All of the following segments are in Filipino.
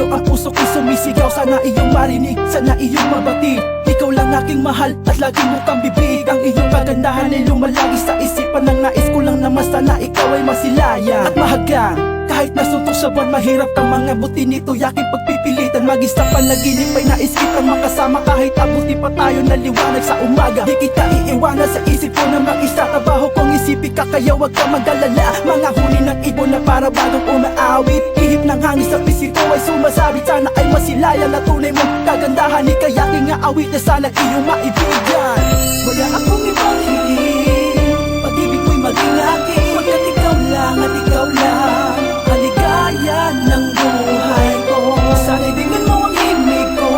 sa'yo ang puso ko'y sumisigaw. Sana iyong marinig, sana iyong mabati. Ikaw lang aking mahal at lagi mo kang bibig. Ang iyong kagandahan ay lumalagi sa isipan. Ang nais ko lang naman sana ikaw ay masilaya at mahagang. Kahit nasuntok sa buwan, mahirap kang mga buti nito. Yaking pagpipilitan, maging sa panaginip ay nais kitang makasama. Kahit abuti pa tayo na liwanag sa umaga, di kita iiwanan sa isip ko na mag-isa. Trabaho kong isipin ka kaya wag ka mag-alala. Mga huni ng ibon na para bagong umaawit. Ihip ng hangin sa pisik ko ay sumasabit. Sana ay masilaya na tunay mong kagandahan. Ni kaya king awit na sana iyong maibigan. Wala akong ibang hiling, pag-ibig mo'y maging akin. Pagkat ikaw lang at ikaw lang kaligaya ng buhay ko. Sana'y bigyan mo ang himig ko,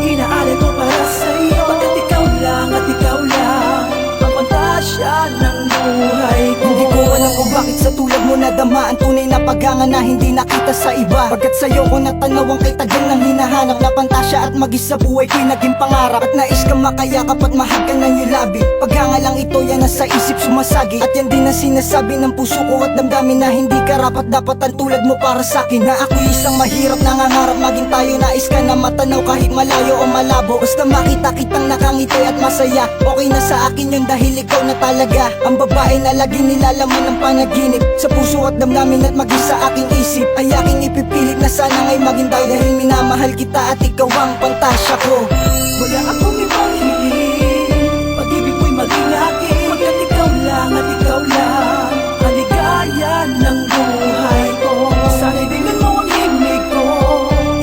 inaalay ko para sa'yo. Pagkat ikaw lang at ikaw lang ang pantasya ng buhay ko. Hindi ko alam kung bakit sa tulad mo nadama ang tunay na paghangan na hindi nakita sa iba. Pagkat sa'yo ko natanaw ang kay tagal ng hinahanap na pantasya at magis sa buhay ko'y naging pangarap. At nais ka makayakap at mahag ka ng labi. Paghanga lang ito yan na sa isip sumasagi. At yan din ang sinasabi ng puso ko at damdamin na hindi karapat dapat ang tulad mo para sa'kin. Na ako'y isang mahirap nangangarap maging tayo. Nais ka na matanaw kahit malayo o malabo. Basta makita kitang nakangiti at masaya. Okay na sa akin yun dahil ikaw na talaga ang babae na laging nilalaman ng panaginip. Sa puso at damdamin at maging sa aking isip ay aking ipipilit na sana ngay maging tayo. Dahil minamahal kita at ikaw ang pantasya ko. Wala akong ibang hiling, pag-ibig mo'y maging akin. Pagkat ikaw lang at ikaw lang kaligaya ng buhay ko. Sana'y bigyan mo ang himig ko,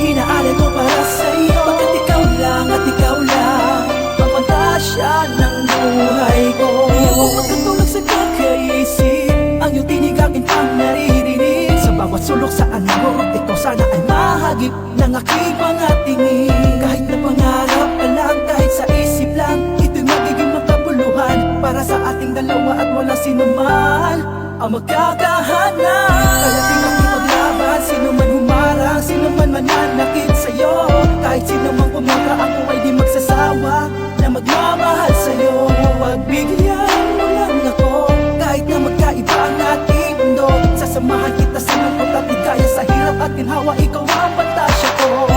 inaalay ko para sa'yo. Pagkat ikaw lang at ikaw lang ang pantasya ng buhay ko. Di ako magkatulog sa kakaisip, ang iyong tinig aking pang naririnig. Sa bawat sulok sa anong ito sana ay mahagip ng aking mga tingin. Kahit na pangarap pa lang, kahit sa isip lang, ito'y magiging makabuluhan para sa ating dalawa at wala sinuman ang magkakahanap. Kaya di makipaglaban, sino man humarang, sino man mananakit sa'yo. Kahit sino man pumunta, ako ay di magsasawa na magmamahal sa'yo. Pagbigyan mo lang ako, kahit na magkaiba ang ating mundo. Sasamahan kita sa lungkot at ligaya, sa hirap at ginhawa, ikaw ang pantasya ko.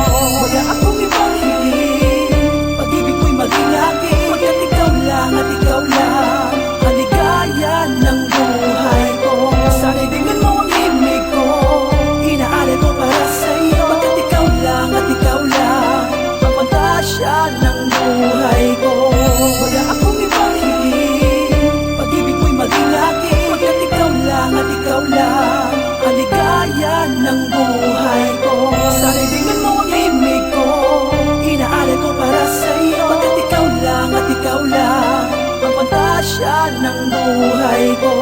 Wala akong ibang hiling, pag-ibig mo'y maging akin. Pagkat ikaw lang at ikaw lang kaligaya ng buhay ko. Sana'y bigyan mo ang himig ko, inaalay ko para sa'yo. Pagkat ikaw lang at ikaw lang ang pantasya ng buhay ko. Wala akong ibang hiling, pag-ibig mo'y maging akin. Pagkat ikaw lang at ikaw lang kaligaya ng buhay ko. Sana'y bigyan mo ang himig ko, inaalay ko para sa'yo. Pagkat ikaw lang at ikaw lang ang pantasya ng buhay ko.